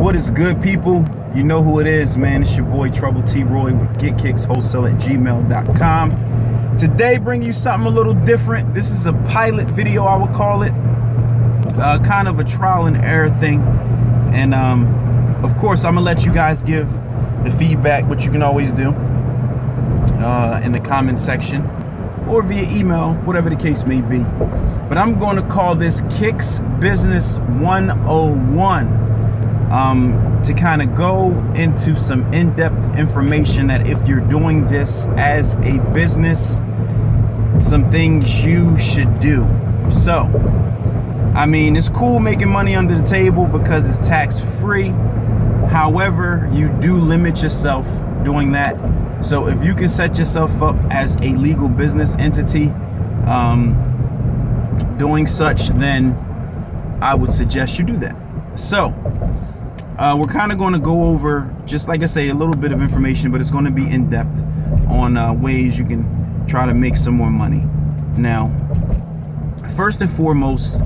What is good, people? You know who it is, man. It's your boy Trouble T Roy with GetKicksWholesale@gmail.com. Today, bring you something a little different. This is a pilot video, I would call it. Kind of a trial and error thing. And of course, I'm gonna let you guys give the feedback, which you can always do in the comment section or via email, whatever the case may be. But I'm going to call this Kicks Business 101 to kind of go into some in-depth information that if you're doing this as a business, some things you should do. So, I mean, it's cool making money under the table because it's tax-free. However, you do limit yourself doing that. So if you can set yourself up as a legal business entity doing such, then I would suggest you do that. So we're kind of going to go over, just like I say, a little bit of information, but it's going to be in depth on ways you can try to make some more money. Now, first and foremost,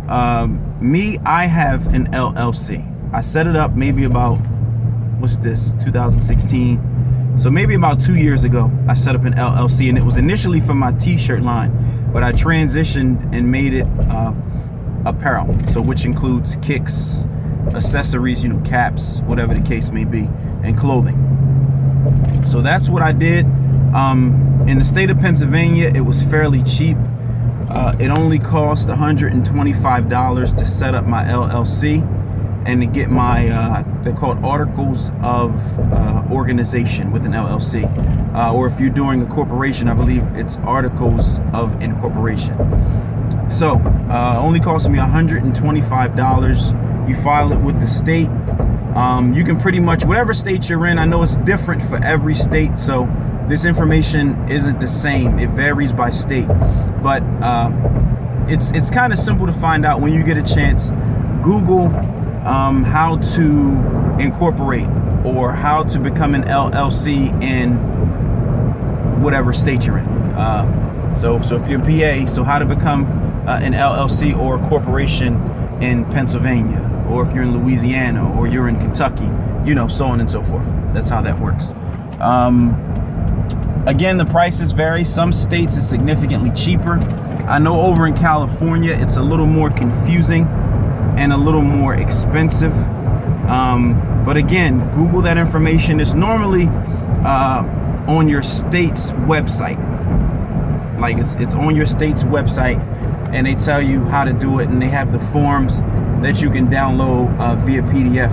I have an LLC. I set it up maybe about, 2016. So maybe about 2 years ago, I set up an LLC, and it was initially for my t-shirt line, but I transitioned and made it apparel. So which includes kicks, accessories, caps, whatever the case may be, and clothing. So that's what I did. In the state of Pennsylvania, it was fairly cheap. It only cost $125 to set up my LLC and to get my, they're called articles of organization with an LLC. Or if you're doing a corporation, I believe it's articles of incorporation. So, only cost me $125. You file it with the state. You can pretty much, whatever state you're in, I know it's different for every state, so this information isn't the same. It varies by state. But it's kind of simple to find out when you get a chance. Google how to incorporate or how to become an LLC in whatever state you're in. So if you're PA, so how to become an LLC or a corporation in Pennsylvania, or if you're in Louisiana or you're in Kentucky, so on and so forth. That's how that works. Again, the prices vary. Some states is significantly cheaper. I know over in California, it's a little more confusing and a little more expensive. But again, Google that information. It's normally on your state's website. Like it's on your state's website, and they tell you how to do it, and they have the forms that you can download via PDF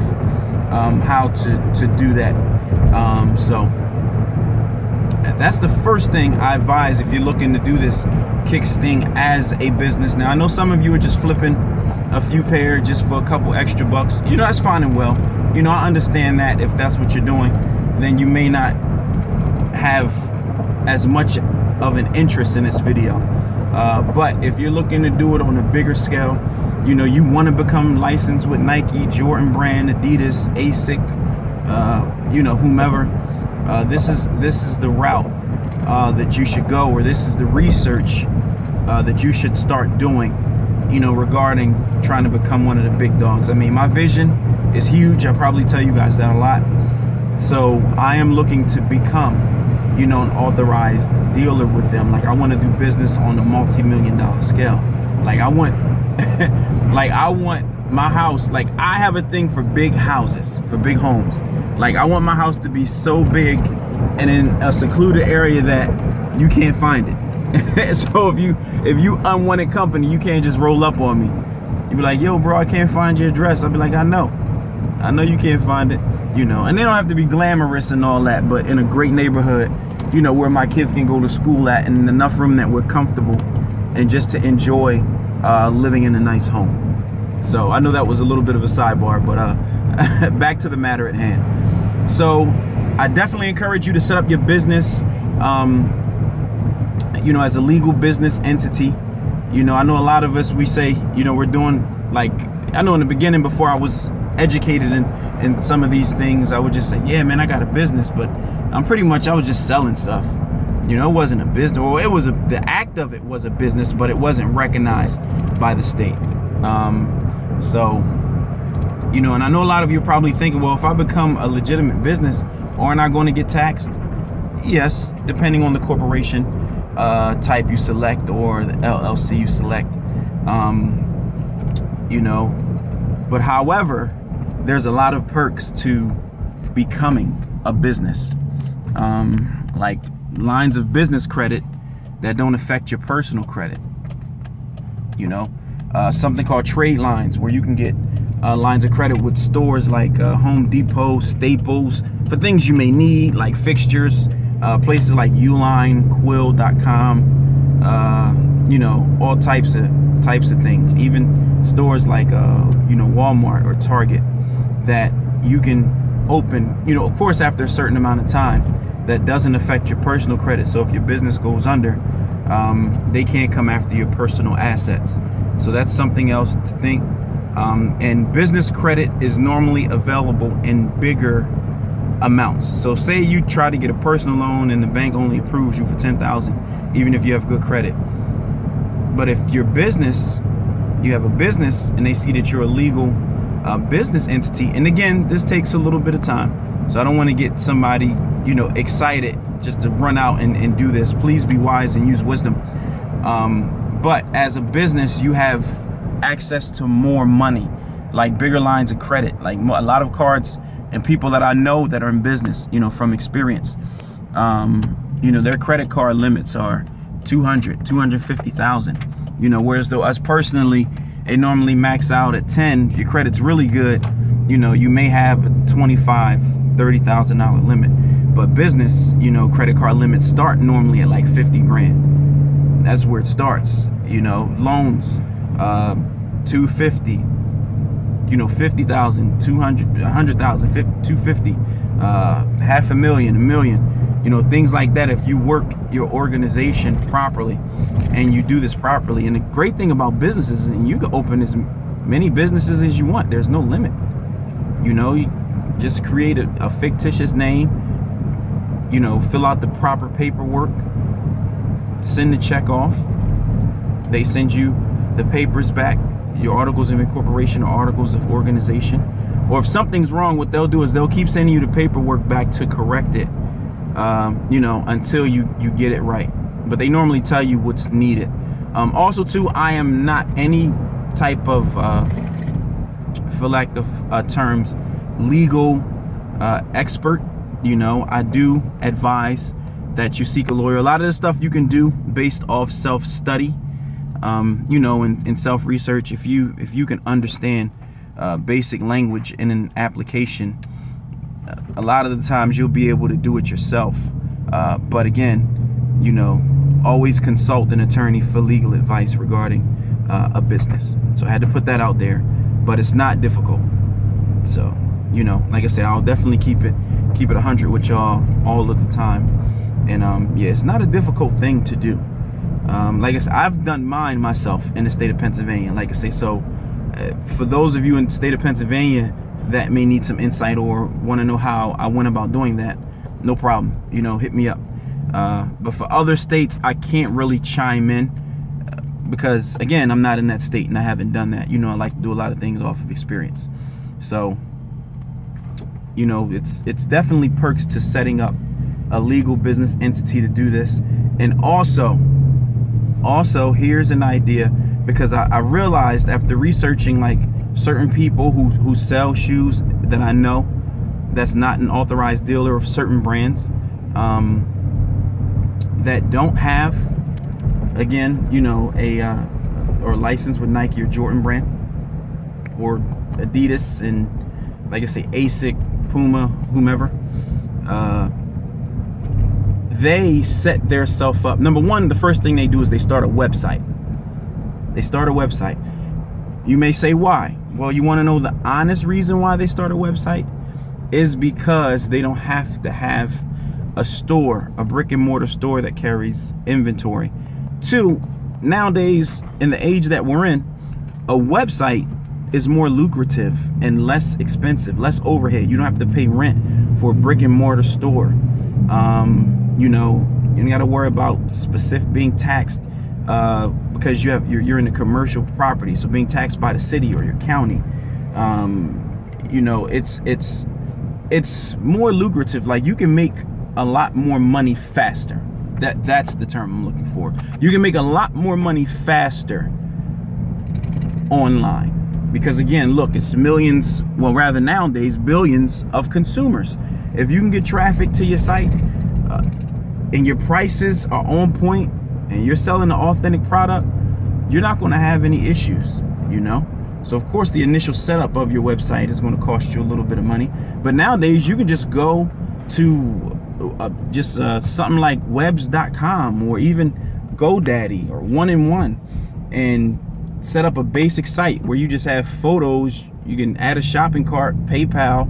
how to do that. So that's the first thing I advise if you're looking to do this Kicks thing as a business. Now, I know some of you are just flipping a few pair just for a couple extra bucks. That's fine and well. I understand that if that's what you're doing, then you may not have as much of an interest in this video. But if you're looking to do it on a bigger scale, you want to become licensed with Nike, Jordan Brand, Adidas, ASIC, whomever. This is the route that you should go, or this is the research that you should start doing, regarding trying to become one of the big dogs. I mean, my vision is huge. I probably tell you guys that a lot. So I am looking to become, an authorized dealer with them. Like, I want to do business on a multi-million-dollar scale. Like, I want my house, like, I have a thing for big houses, for big homes. Like, I want my house to be so big and in a secluded area that you can't find it. So if you unwanted company, you can't just roll up on me. You be like, yo, bro, I can't find your address. I'll be like, I know you can't find it, and they don't have to be glamorous and all that, but in a great neighborhood, where my kids can go to school at, and enough room that we're comfortable and just to enjoy living in a nice home. So I know that was a little bit of a sidebar, but back to the matter at hand. So I definitely encourage you to set up your business, as a legal business entity. I know a lot of us, we say, we're doing, like, I know in the beginning, before I was educated in some of these things, I would just say, yeah, man, I got a business, but I was just selling stuff. It wasn't a business, or the act of it was a business, but it wasn't recognized by the state. So You know, and I know a lot of you are probably thinking, well, if I become a legitimate business, aren't I going to get taxed? Yes, depending on the corporation type you select or the LLC you select. You know, but however, there's a lot of perks to becoming a business, like lines of business credit that don't affect your personal credit. You know, something called trade lines, where you can get lines of credit with stores like Home Depot, Staples, for things you may need, like fixtures, places like Uline, Quill.com, you know, all types of things, even stores like you know, Walmart or Target, that you can open, you know, of course, after a certain amount of time, that doesn't affect your personal credit. So if your business goes under, they can't come after your personal assets. So that's something else to think. And business credit is normally available in bigger amounts. So say you try to get a personal loan and the bank only approves you for $10,000, even if you have good credit. But if your business, you have a business and they see that you're a legal business entity, and again, this takes a little bit of time, so I don't want to get somebody, you know, excited just to run out and do this. Please be wise and use wisdom. But as a business, you have access to more money, like bigger lines of credit, like a lot of cards, and people that I know that are in business, you know, from experience, you know, their credit card limits are 250,000, you know, whereas though us personally, it normally max out at 10. If your credit's really good, you know, you may have a $25,000-$30,000 limit. But business, you know, credit card limits start normally at like 50 grand. That's where it starts. You know, loans, 250, you know, 50,000, 200, 100,000, 250, $500,000, $1 million, you know, things like that. If you work your organization properly and you do this properly. And the great thing about businesses is you can open as many businesses as you want. There's no limit. You know, you just create a fictitious name, you know, fill out the proper paperwork, send the check off. They send you the papers back, your articles of incorporation or articles of organization. Or if something's wrong, what they'll do is they'll keep sending you the paperwork back to correct it, you know, until you get it right. But they normally tell you what's needed. Also, too, I am not any type of, for lack of terms, legal expert. You know, I do advise that you seek a lawyer. A lot of this stuff you can do based off self-study, you know, and self-research. If you can understand basic language in an application, a lot of the times you'll be able to do it yourself. But again, you know, always consult an attorney for legal advice regarding a business. So I had to put that out there, but it's not difficult. So, you know, like I said, I'll definitely keep it 100 with y'all all of the time. And yeah, it's not a difficult thing to do. Like I said, I've done mine myself in the state of Pennsylvania. Like I say, so for those of you in the state of Pennsylvania that may need some insight or want to know how I went about doing that, no problem. You know, hit me up. But for other states, I can't really chime in because, again, I'm not in that state and I haven't done that. You know, I like to do a lot of things off of experience. So, you know, it's definitely perks to setting up a legal business entity to do this. And also here's an idea, because I realized after researching like certain people who sell shoes that I know that's not an authorized dealer of certain brands, that don't have, again, you know, or license with Nike or Jordan brand or Adidas, and like I say, ASIC, Puma, whomever, they set their self up. Number one, the first thing they do is they start a website. You may say, why? Well, you want to know the honest reason why they start a website is because they don't have to have a store, a brick and mortar store that carries inventory. Two, nowadays, in the age that we're in, a website is more lucrative and less expensive, less overhead. You don't have to pay rent for a brick and mortar store. You know, you don't got to worry about specific being taxed because you're in a commercial property, so being taxed by the city or your county. You know, it's more lucrative. Like, you can make a lot more money faster. That's the term I'm looking for. You can make a lot more money faster online, because again, look, it's millions, well, rather nowadays billions of consumers. If you can get traffic to your site, and your prices are on point, and you're selling an authentic product, you're not going to have any issues, you know. So of course the initial setup of your website is going to cost you a little bit of money, but nowadays you can just go to something like webs.com or even GoDaddy or 1-in-1 and set up a basic site where you just have photos. You can add a shopping cart, PayPal,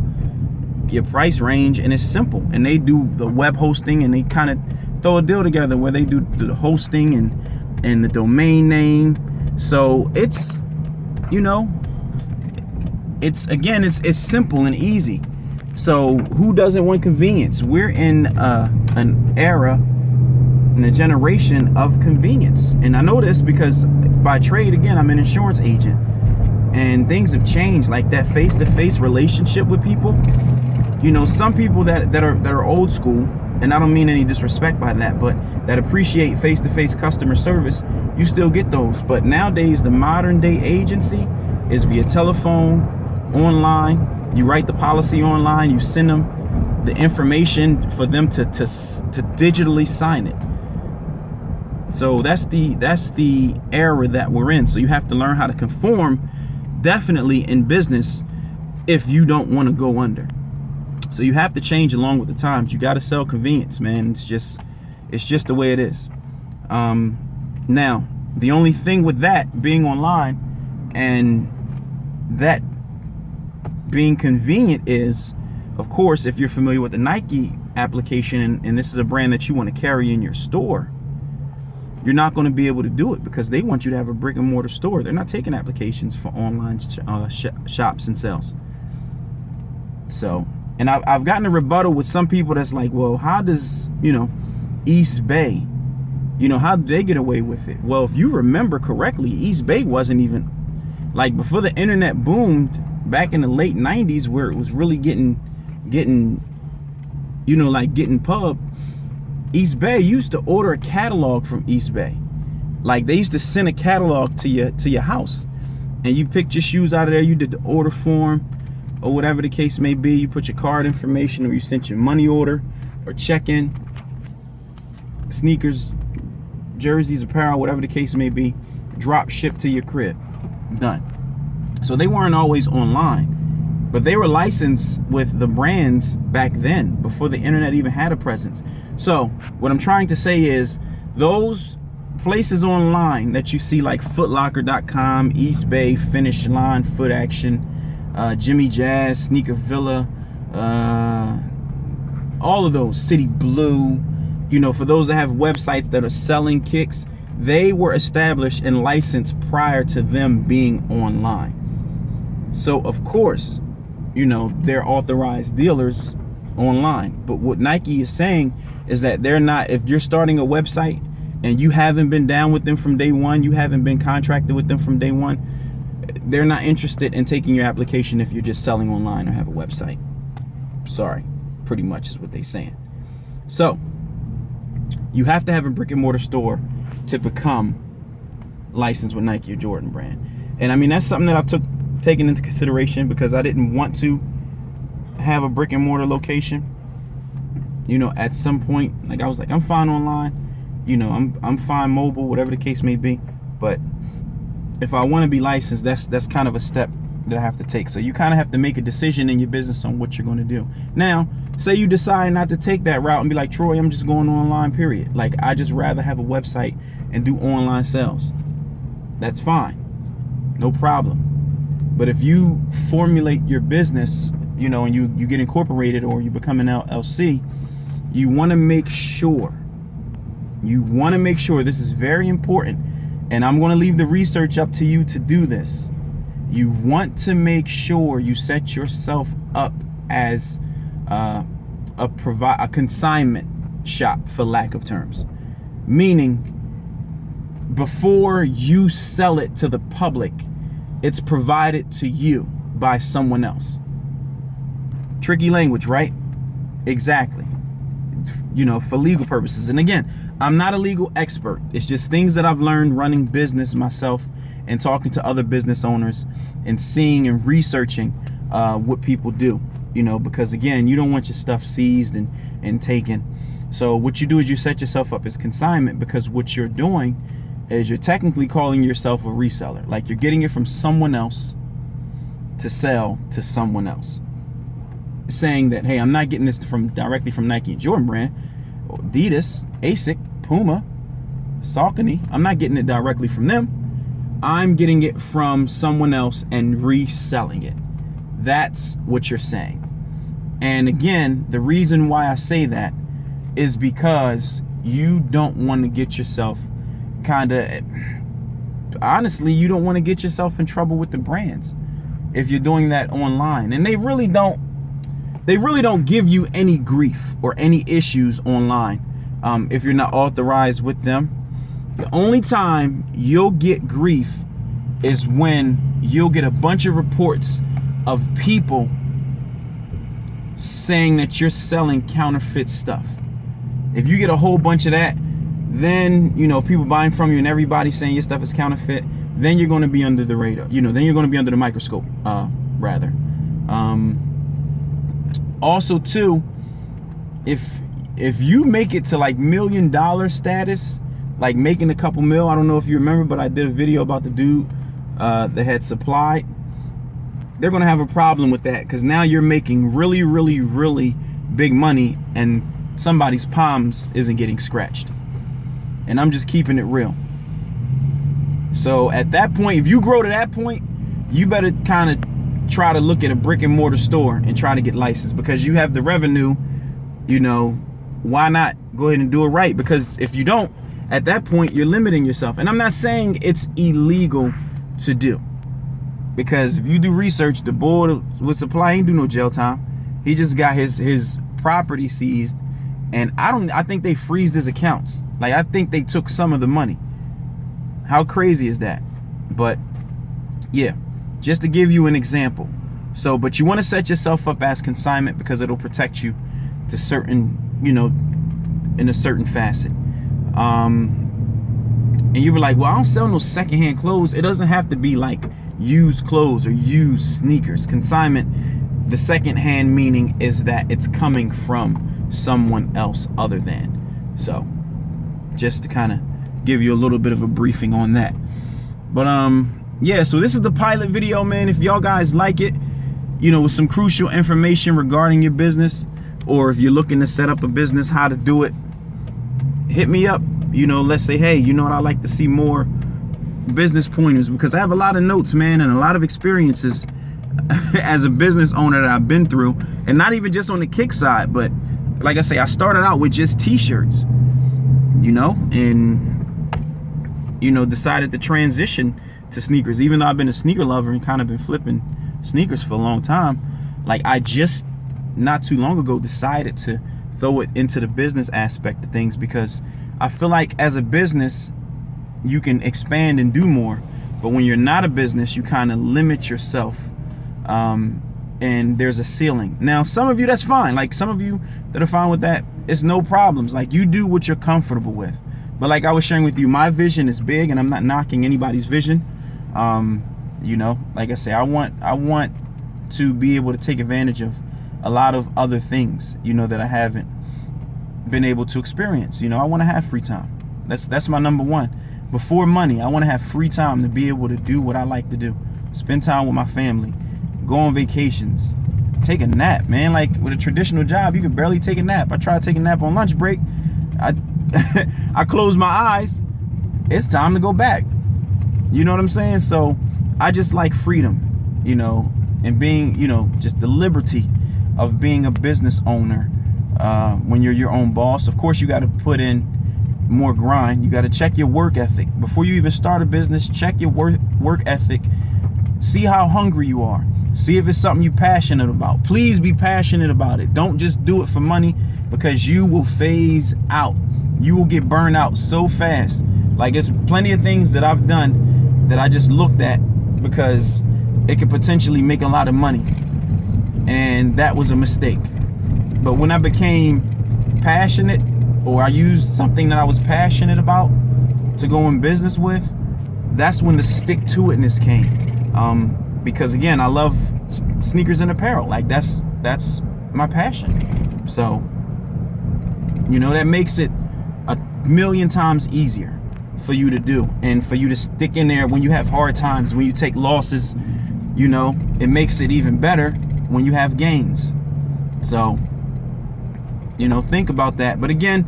your price range, and it's simple. And they do the web hosting, and they kind of throw a deal together where they do the hosting and the domain name. So it's, you know, it's simple and easy. So who doesn't want convenience? We're in an era, in a generation of convenience. And I know this because by trade, again, I'm an insurance agent, and things have changed. Like that face-to-face relationship with people, you know, some people that are old school, and I don't mean any disrespect by that, but that appreciate face-to-face customer service, you still get those. But nowadays, the modern day agency is via telephone, online. You write the policy online, you send them the information for them to digitally sign it. So that's the era that we're in. So you have to learn how to conform, definitely in business, if you don't want to go under. So you have to change along with the times. You got to sell convenience, man. It's just the way it is. Now, the only thing with that being online and that being convenient is, of course, if you're familiar with the Nike application, and this is a brand that you want to carry in your store, you're not going to be able to do it because they want you to have a brick and mortar store. They're not taking applications for online shops and sales. So, and I've gotten a rebuttal with some people that's like, well, how does, you know, East Bay, you know, how did they get away with it? Well, if you remember correctly, East Bay wasn't even, like, before the internet boomed back in the late 90s, where it was really getting, you know, like getting pub. East Bay used to order a catalog from East Bay. Like, they used to send a catalog to your house, and you picked your shoes out of there. You did the order form or whatever the case may be. You put your card information, or you sent your money order or check-in, sneakers, jerseys, apparel, whatever the case may be, drop shipped to your crib. Done. So they weren't always online, but they were licensed with the brands back then, before the internet even had a presence. So what I'm trying to say is, those places online that you see, like footlocker.com, East Bay, Finish Line, Foot Action, Jimmy Jazz, Sneaker Villa, all of those, City Blue, you know, for those that have websites that are selling kicks, they were established and licensed prior to them being online. So of course, you know, they're authorized dealers online. But what Nike is saying is that they're not, if you're starting a website and you haven't been down with them from day one, you haven't been contracted with them from day one, they're not interested in taking your application if you're just selling online or have a website. Sorry, pretty much is what they're saying. So you have to have a brick and mortar store to become licensed with Nike or Jordan brand. And I mean, that's something that I've taken into consideration, because I didn't want to have a brick and mortar location. You know, at some point, like, I was like, I'm fine online, you know, I'm fine mobile, whatever the case may be. But if I want to be licensed, that's kind of a step that I have to take. So you kind of have to make a decision in your business on what you're going to do. Now, say you decide not to take that route and be like, Troy, I'm just going online, period. Like, I just rather have a website and do online sales. That's fine, no problem. But if you formulate your business, you know, and you get incorporated, or you become an LLC, you want to make sure, this is very important, and I'm going to leave the research up to you to do this. You want to make sure you set yourself up as a consignment shop, for lack of terms. Meaning, before you sell it to the public, it's provided to you by someone else. Tricky language, right? Exactly. You know, for legal purposes. And again, I'm not a legal expert. It's just things that I've learned running business myself and talking to other business owners and seeing and researching what people do, you know, because again, you don't want your stuff seized and taken. So what you do is you set yourself up as consignment, because what you're doing is you're technically calling yourself a reseller. Like you're getting it from someone else to sell to someone else, saying that, hey, I'm not getting this directly from Nike and Jordan brand, Adidas, ASIC, Puma, Saucony. I'm not getting it directly from them. I'm getting it from someone else and reselling it. That's what you're saying. And again, the reason why I say that is because you don't want to get yourself honestly, you don't want to get yourself in trouble with the brands if you're doing that online. And they really don't give you any grief or any issues online if you're not authorized with them. The only time you'll get grief is when you'll get a bunch of reports of people saying that you're selling counterfeit stuff. If you get a whole bunch of that, then, you know, people buying from you and everybody saying your stuff is counterfeit, then you're going to be under the radar. You know, then you're going to be under the microscope, rather. Also, too, if you make it to like $1 million status, like making a couple mil, I don't know if you remember, but I did a video about the dude that had supplied. They're going to have a problem with that, because now you're making really, really, really big money and somebody's palms isn't getting scratched. And I'm just keeping it real. So at that point, if you grow to that point, you better kind of try to look at a brick and mortar store and try to get licensed, because you have the revenue. You know, why not go ahead and do it right? Because if you don't, at that point, you're limiting yourself. And I'm not saying it's illegal to do, because if you do research, the board with supply ain't do no jail time. He just got his property seized, and I think they freezed his accounts. Like, I think they took some of the money. How crazy is that? But yeah, just to give you an example. So, but you want to set yourself up as consignment because it'll protect you to certain, you know, in a certain facet. And you were like, well, I don't sell no secondhand clothes. It doesn't have to be like used clothes or used sneakers. Consignment, the secondhand meaning is that it's coming from someone else other than. So just to kind of give you a little bit of a briefing on that. But yeah, so this is the pilot video, man. If y'all guys like it, you know, with some crucial information regarding your business, or if you're looking to set up a business, how to do it, hit me up. You know, let's say, hey, you know what, I like to see more business pointers, because I have a lot of notes, man, and a lot of experiences as a business owner that I've been through. And not even just on the kick side, but like I say, I started out with just t-shirts, you know, and, you know, decided to transition to sneakers. Even though I've been a sneaker lover and kind of been flipping sneakers for a long time, like I just not too long ago decided to throw it into the business aspect of things, because I feel like as a business you can expand and do more, but when you're not a business, you kind of limit yourself, and there's a ceiling. Now, some of you, that's fine. Like some of you that are fine with that, it's no problems. Like, you do what you're comfortable with. But like I was sharing with you, my vision is big, and I'm not knocking anybody's vision. You know, like I say, I want to be able to take advantage of a lot of other things, you know, that I haven't been able to experience. You know, I want to have free time. That's my number one. Before money, I want to have free time to be able to do what I like to do. Spend time with my family, go on vacations, take a nap, man. Like with a traditional job, you can barely take a nap. I try to take a nap on lunch break. I close my eyes, it's time to go back. You know what I'm saying? So I just like freedom, you know, and being, you know, just the liberty of being a business owner. When you're your own boss, of course, you got to put in more grind. You got to check your work ethic before you even start a business. Check your work ethic. See how hungry you are. See if it's something you're passionate about. Please be passionate about it. Don't just do it for money, because you will phase out. You will get burned out so fast. Like, it's plenty of things that I've done that I just looked at because it could potentially make a lot of money, and that was a mistake. But when I became passionate, or I used something that I was passionate about to go in business with, that's when the stick to itness came. Because again, I love sneakers and apparel. Like that's my passion. So, you know, that makes it a million times easier for you to do, and for you to stick in there when you have hard times, when you take losses. You know, it makes it even better when you have gains. So, you know, think about that. But again,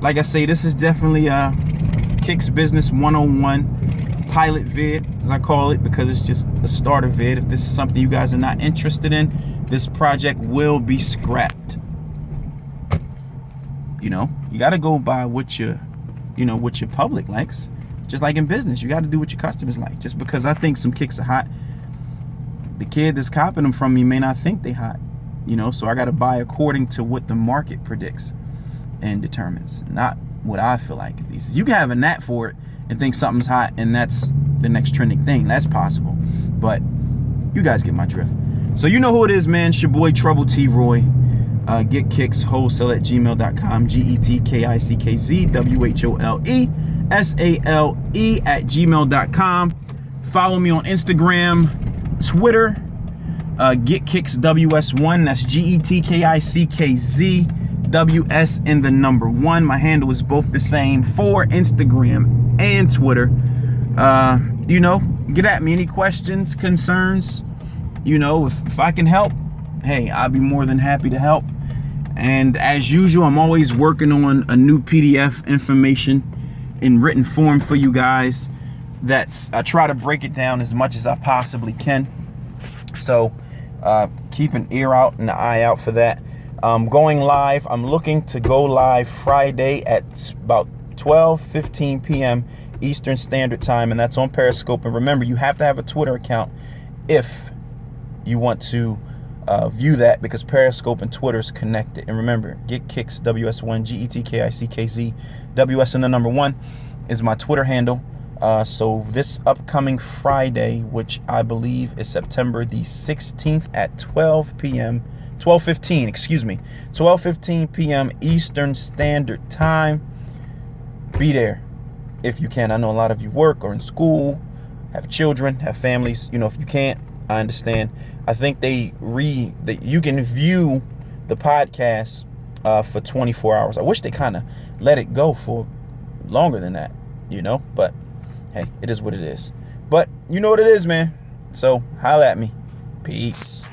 like I say, this is definitely a Kicks Business 101 pilot vid, as I call it, because it's just a starter vid. If this is something you guys are not interested in, this project will be scrapped. You know, you got to go by what your public likes. Just like in business, you got to do what your customers like. Just because I think some kicks are hot, the kid that's copying them from me may not think they hot. You know, so I got to buy according to what the market predicts and determines, not what I feel like. You can have a knack for it and think something's hot and that's the next trending thing. That's possible. But you guys get my drift. So you know who it is, man. It's your boy Trouble T Roy. Get Kicks Wholesale at gmail.com. GETKICKZWHOLESALE at gmail.com. Follow me on Instagram, Twitter. Get Kicks WS1. That's GETKICKZWS and the number 1. My handle is both the same for Instagram and Twitter. You know, get at me. Any questions, concerns? You know, if I can help, hey, I'll be more than happy to help. And as usual, I'm always working on a new PDF information in written form for you guys. I try to break it down as much as I possibly can. So keep an ear out and an eye out for that. Going live, I'm looking to go live Friday at about 12:15 p.m. Eastern Standard Time, and that's on Periscope. And remember, you have to have a Twitter account if you want to view that, because Periscope and Twitter is connected. And remember, Get Kicks WS1, GETKICKZ WS and the number 1 is my Twitter handle. So this upcoming Friday, which I believe is September the 16th at 12:15 p.m. Eastern Standard Time. Be there if you can. I know a lot of you work or in school, have children, have families. You know, if you can't, I understand. I think that you can view the podcast for 24 hours. I wish they kind of let it go for longer than that, you know, but hey, it is what it is. But you know what it is, man. So holla at me. Peace.